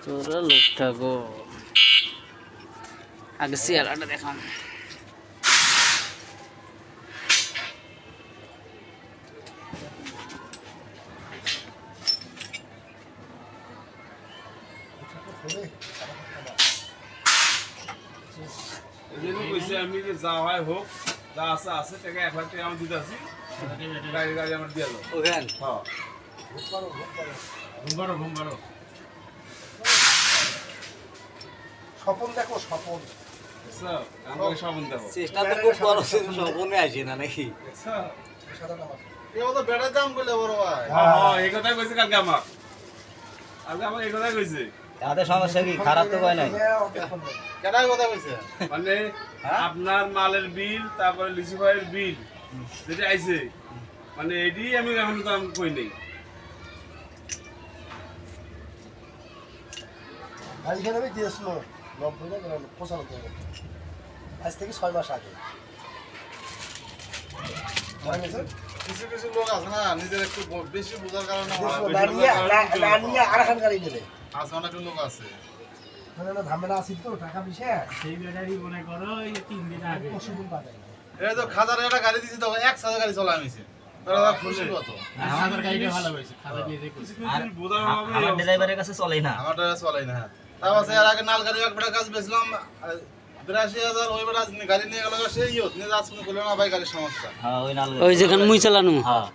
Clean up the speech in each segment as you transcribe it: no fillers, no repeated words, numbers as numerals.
তোরা লোকটা গো আগে চেহারাটা দেখাম। আমি যে যা হয় হোক, যা আছে আছে টাকা 1 লাখ টাকা আমি দিতে আছি, গাড়ি গাড়ি আমার দিয়ে দাও। ওখান হ্যাঁ ঘুম পারো স্বপন দেখো, স্বপন আমাকে সাবন দেবো। চেষ্টা তো খুব বড়, স্বপনে আসে না নাকি? এও তো বেড়ার দাম করলে বড় ভাই। হ্যাঁ এই কথাই কইছে কালকে আমার এই কথাই কইছে। তাদের সমস্যা কি? খারাপ তো কয় নাই। কেডার কথা কইছে? মানে আপনার মালের বিল, তারপরে লিচু ভাইয়ের বিল যেটা আইছে, মানে এটি আমি এখন তো আমি কই নেই। গাড়িখানে আমি দিয়েছিল 90 না 95 টাকা। আজ থেকে 6 মাস আগে। কিছু কিছু লোক আছে না, নিজের একটু বেশি বোঝার কারণে আরেকখান গাড়ি নেবে। আছে অনেক লোক আছে। ঝামেলা আছে তো টাকা পয়সা। সেই ব্যাটারি মনে করো এই 3 দিন আগে এই তো খাজার একটা গাড়ি দিছি, তো 1000 গাড়ি চলা আমিছে। তোরা খুশি কত? আমার গাড়িটা ভালো হয়েছে, খাতা দিয়ে যে কিছু কিছু বোঝার অভাবে আমার ড্রাইভারের কাছে চলেই না। আমারটা চলাই না। তাও আছে এর আগে নাল গাড়ি একটা কাজ বেচলাম ৮২,০০০, ওই বেলা গাড়ি নিয়ে গেল, সেই ইয়ত নিয়ে যাচ্ছে বলে না ভাই গাড়ির সমস্যা। হ্যাঁ ওই নাল ওই যেখানে মুই চালানো হ্যাঁ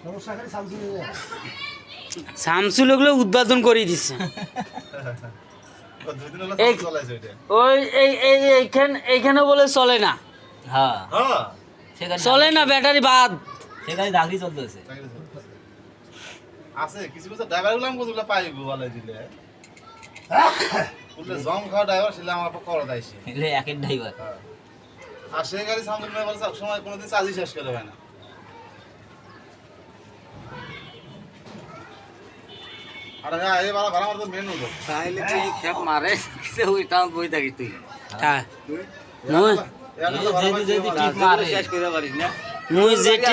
সমস্যা খালি সামসুং এর। শামসুল ওগুলো উদ্বোধন করে দিচ্ছে। দুই দিন হলো চলাইছে ওইটা। ওই এইখানে বলে চলে না, হ্যাঁ হ্যাঁ সেখানে চলে না, ব্যাটারি বাদ। সেখানে দাগি চলতেছে। আছে কিছু কিছু ড্রাইভার গুলো আমি বুঝলে পাই বলে দিলে বললে জম খাওয়া ড্রাইভার ছিল আমার করা দাইছে। এগুলো একের ড্রাইভার। আর সেই গাড়ি সামসুং ভাই বলে সব সময় কোনোদিন চার্জই শেষ করে হয় না। আর হ্যাঁ এই ভাড়া ভাড়া আমার তো মেন হলো। তাইলে কি খেপ মারে সে ওই টাউন বই থাকি তুই। হ্যাঁ মুই যদি টিপ মারে শেষ করে পারিস না। মুই যেটি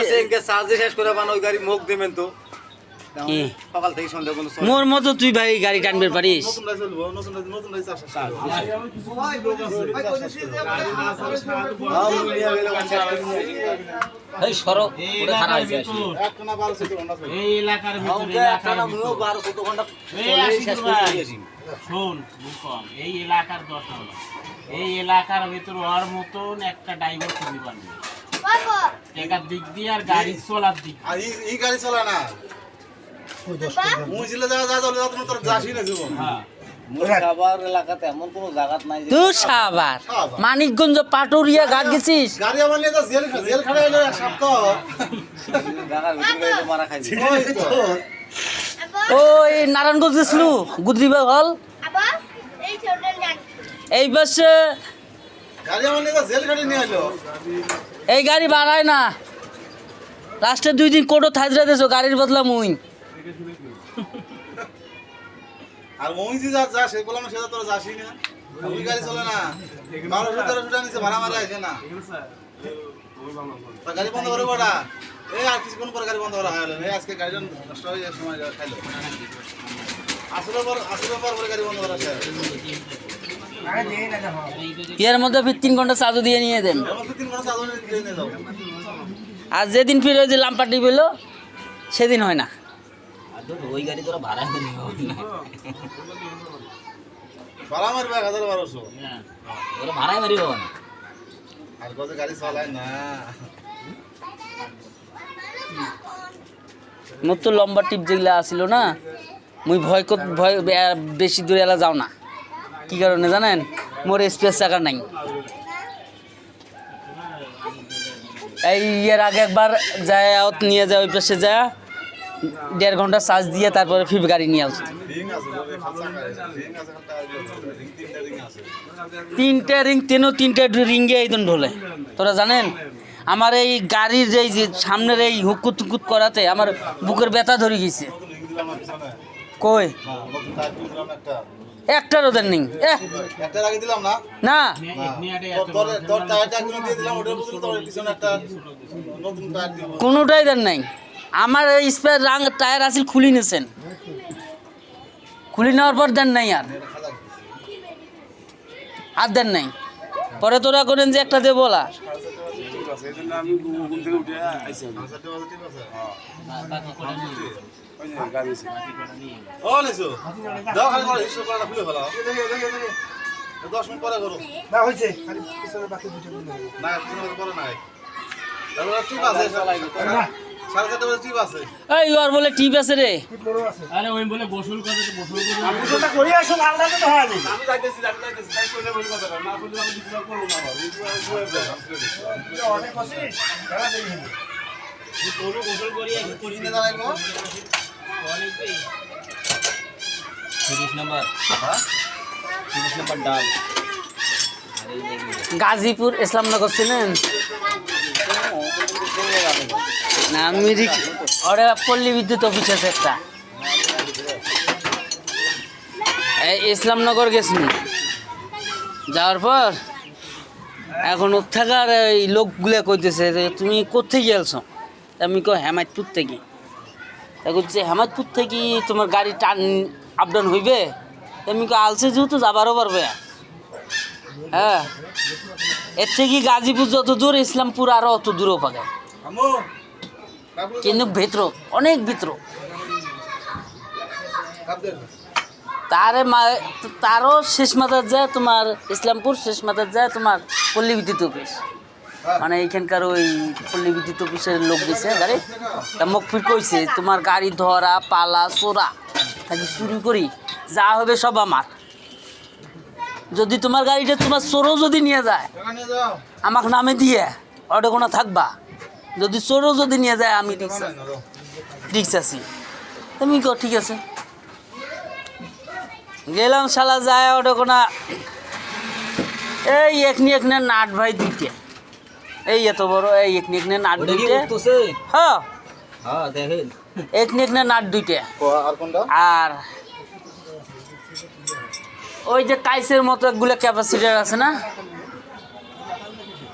চার্জ শেষ করে বান ওই গাড়ি মুখ দেবেন তো কি সকাল থেকে সন্ধ্যা পর্যন্ত মোর মতো তুই ভাই গাড়ি টানবে পারিস? নতুন রাই চলবো, নতুন রাই চাষ আমি কিছু লোক আছে গাড়ি না চালালে সারাদিন এই সরো ওটা খারাপ হইছে একটা না 12 ঘন্টা চলে। এই এলাকার ভিতরে একটা না মুও 12-14 ঘন্টা এই চলে আশিক শেষ ভাই। করে দিয়েছি। শোন বুকম, এই এলাকার দশটা হলো, এই এলাকার ভিতর ওর মতন একটা ড্রাইভার খুঁজে পারবি টাকার দিক দিয়ে আর গাড়ি চলার দিক দিয়ে। আর এই গাড়ি চলে না। মুই ছিল যা চলে যা তুমি তোর যাসই না জীবন। হ্যাঁ মুর্শিদাবাদ এলাকাতে এমন কোনো জায়গা নাই যে তুই সাবার মানিকগঞ্জ পাটুরিয়া ঘাট গেছিস? গাড়ি আমার নিয়ে তো জেল খাড়া হলো এক সপ্তাহ। জায়গার ভিতরে গাড়ি তো মারা খাইছে। ওই তো ওই নারায়ণগঞ্জ গেছিল গুদরিবা হল এই বাসে গাড়ি আমার নিয়ে তো জেল খাড়ি নিয়ে এলো। এই গাড়ি বাড়ায় না, লাস্টে 2 দিন কোটো থাজরা দেছো গাড়ির বদলা মুই। আর ওই যে যা সে বললাম সেটা তোর যাসই না। ওই গাড়ি চলে না। 1200-1300 টাকা নিচে ভাড়া মারা আছে না। তা গাড়ি বন্ধ করে বড়া। এই আর কিছুক্ষণ পরে গাড়ি বন্ধ করা হলো। এই আজকে গাড়িটা নষ্ট হয়ে যাওয়ার সময় খাইলো। আসলে পর গাড়ি বন্ধ করা শেষ। এর মধ্যে ফির 3 ঘন্টা চার্জ দিয়ে নিয়ে দেন। আমার তো 3 ঘন্টা চার্জ নিয়ে যাও। আর যেদিন ফিরে ওই যে লাম্পাটি পেল সেদিন হয় না। আর তো ওই গাড়ি তোরা ভাড়া করে নিও না। ভাড়া মারবে 1200। হ্যাঁ ওরা ভাড়াই মারিব না। আর কত গাড়ি চালায় না। মোর তো লম্বা টিপ যেগুলা আসিল না, মুই ভয় বেশি দূরে এলা যাও না। কি কারণে জানেন? মোর স্পেস চাকা নাই। এই এর আগে একবার যায় নিয়ে যায় ওই পাশে যায় 1.5 ঘন্টা চার্জ দিয়ে তারপরে ফির গাড়ি নিয়ে আসছে। রিং আছে বলে খাঁচা করে। রিং আছে রিং 3টা রিং আছে। 3টে রিং, 3টে রিঙ্গে এই দিন ঢোলে। তোরা জানেন আমার এই গাড়ির যে সামনের এই হুকুত হুকুত করাতে আমার বুকের ব্যথা ধরে গেছে। নতুন রিং দিলাম না পিছনে। কই না নতুন টায়ার দিলাম একটা। একটারও দেন নেই একটা আগে দিলাম না না তোর টায়ারটা এখনো দিয়ে দিলাম ওটার বদলে তোর পিছনে একটা নতুন টায়ার দিব কোনোটাই দেন নাই আমার এই স্পেয়ার টায়ার আছিল খুলি নিয়েছেন খুলি নেওয়ার পর দেন নাই আর দেন নাই পরে তোরা করেন যে একটা দেবো বলা ঠিক আছে এই জন্য আমি ঘুম থেকে উঠে আইসি আমি। ঠিক আছে ওই যে গাড়ি আছে। ও নিছো দাও খালি করে হিসাব করাটা খুলে ফেলাও 10 মিনিট পরে করো না হয়েছে খালি পিছনে বাকি দুটো দিন হবে। না কিছু পরে নাই তারপর টিপ আছে 7:30 বাজে টিপ আছে এই ওর বলে টিপ আছে রে টিপ বড় আছে। আরে ওই বলে গোসল করে তো গোসল করে আমি যেটা করি আসলে আলাদা তো হওয়া যায়। আমি যাইতেছি তাই কইলে বলি কথাটা না বললে আমি কিছু করব না আবার এটা অনেক আছে খেলা দেরি হবে। তোরও গোসল করি কিনে দাঁড়াইবো 30 নম্বর হ্যাঁ 30 নম্বর ডাল গাজীপুর ইসলামনগর ছিলেন না আমি ওরা পল্লী বিদ্যুৎ অফিস আছে একটা এই ইসলামনগর গেছি যাওয়ার পর এখন ওর থাকার এই লোকগুলো কইতেছে যে তুমি কোত্থেকে গেলছো আমি কো হেমায়তপুর থেকে তা বলছে হেমায়তপুর থেকে তোমার গাড়ি টান আপ ডাউন হইবে আমি কো আলসে যেহেতু যাবারও পারবে হ্যাঁ এর থেকে গাজীপুর যত দূর ইসলামপুর আরও অত দূরও পাবে আমু কিন্তু ভিতর অনেক ভিতর তারও শেষ মাথার যায় তোমার ইসলামপুর শেষ মাথার যায় তোমার পল্লী বিদ্যুৎ অফিস মানে এইখানকার ওই পল্লী বিদ্যুৎ অফিসের লোক গেছে গাড়ি তা মুখ ফিট কইছে তোমার গাড়ি ধরা পালা চোরা তাকে চুরি করি যা হবে সব আমার যদি তোমার গাড়িটা তোমার চোরও যদি নিয়ে যায় টাকা নিয়ে যাও আমাকে নামে দিয়ে ওটা কোনো থাকবা যদি চোরও যদি নিয়ে যায় আমি রিক্স আছি তুমি কো ঠিক আছে গেলাম শালা যায় ওটা কোনো এই একনে নাট ভাই দুইটা এই এত বড় এই একনে নাট দুইটা হ্যাঁ হ্যাঁ দেখেন একনে নাট দুইটা আর কোনটা আর ওই যে কাইসের মতো একগুলো ক্যাপাসিটার আছে না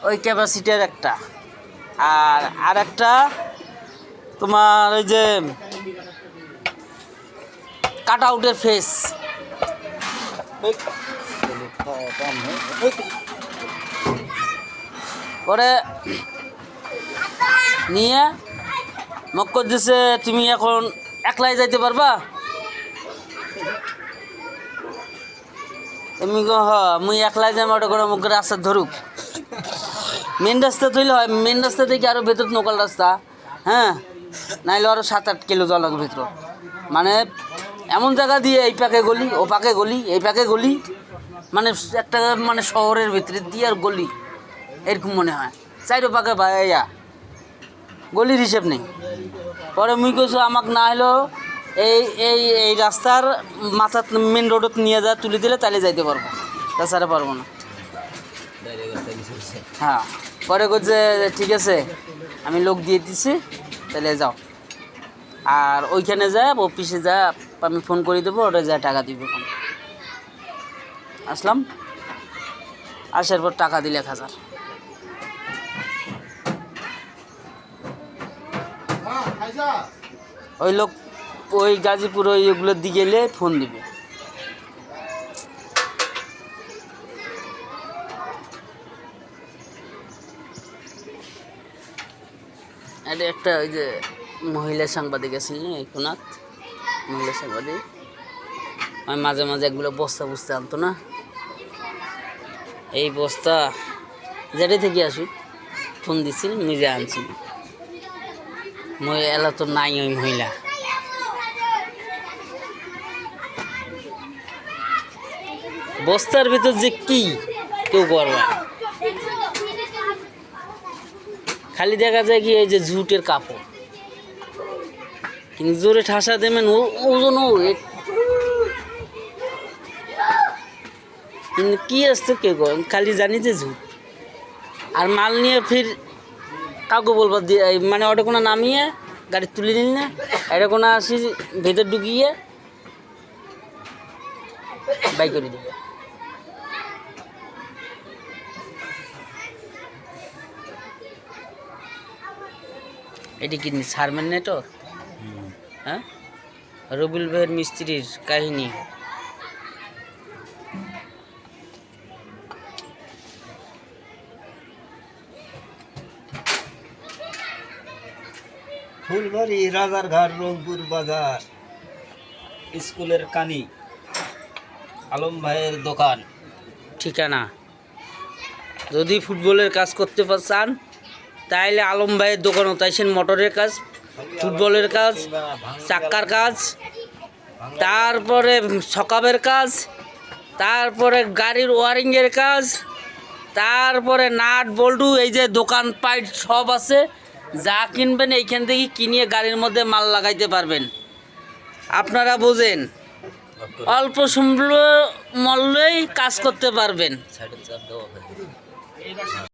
ওই ক্যাপাসিটার একটা আর একটা তোমার ওই যে কাট আউটের ফেস পরে নিয়ে মক্কর দিছে তুমি এখন একলাই যাইতে পারবা এমনি গো হ মুই একলাই যাই ওটা করে মুখ রাস্তা ধরুক মেন রাস্তা তৈরি হয় মেন রাস্তা থেকে আরও ভেতর লোকাল রাস্তা হ্যাঁ নাইলে আরও 7-8 কিলো যাওয়া লাগে ভেতর মানে এমন জায়গা দিয়ে এই পাকে গলি ও পাকে গলি এই পাকে গলি মানে একটা মানে শহরের ভিতরে দিয়ে আর গলি এরকম মনে হয় চাইরো পাকে ভাইয়া গলির হিসেব নেই পরে মুই কইছো আমাকে না হলেও এই রাস্তার মাথা মেন রোডত নিয়ে যা তুলে দিলে তাহলে যাইতে পারবো তাছাড়া পারবো না হ্যাঁ পরে কইছে ঠিক আছে আমি লোক দিয়ে দিছি তাহলে যাও আর ওইখানে যা অফিসে যা আমি ফোন করে দেবো ওটা যা টাকা দিব আসলাম আসার পর টাকা দিলে 1000 হ্যাঁ খাইছা ওই লোক ওই গাজীপুর ওইগুলোর দিকে এলে ফোন দিবে এটা একটা ওই যে মহিলা সাংবাদিক আছে এই কোনাত মহিলা সাংবাদিক আমি মাঝে মাঝে এগুলো বস্তা বুঝতে আনতো না এই বস্তা যেটা থেকে আসুক ফোন দিছিল নিজে আনছিল এলা তো নাই ওই মহিলা বস্তার ভিতর যে কি কেউ করবে না। খালি দেখা যায় কি এই যে ঝুটের কাপড় কিন্তু জোরে ঠাসা দেবেন ওজন কিন্তু কি আসতো কেউ খালি জানি যে ঝুট আর মাল নিয়ে ফির কাউকে বলবো মানে ওটা কোনো নামিয়ে গাড়ি তুলে নিন না এটা কোনো আসি ভেতর ঢুকিয়ে বাই করে দিবে। এটি কি সারমেন নেটওয়ার্ক? হ্যাঁ, রবিউল ভাইয়ের মিস্ত্রির কাহিনী। ফুলবাড়ি রাজারঘাট রংপুর বাজার স্কুলের কানি আলম ভাইয়ের দোকান। ঠিকানা যদি ফুটবলের কাজ করতে চান তাইলে আলম ভাইয়ের দোকানও তাইছেন। মোটরের কাজ, ফুটবলের কাজ, চাক্কার কাজ, তারপরে সকাবের কাজ, তারপরে গাড়ির ওয়ারিংয়ের কাজ, তারপরে নাট বল্টু, এই যে দোকান পাইট সব আছে। যা কিনবেন এইখান থেকে কিনিয়ে গাড়ির মধ্যে মাল লাগাইতে পারবেন। আপনারা বোঝেন, অল্প মূল্যেই কাজ করতে পারবেন।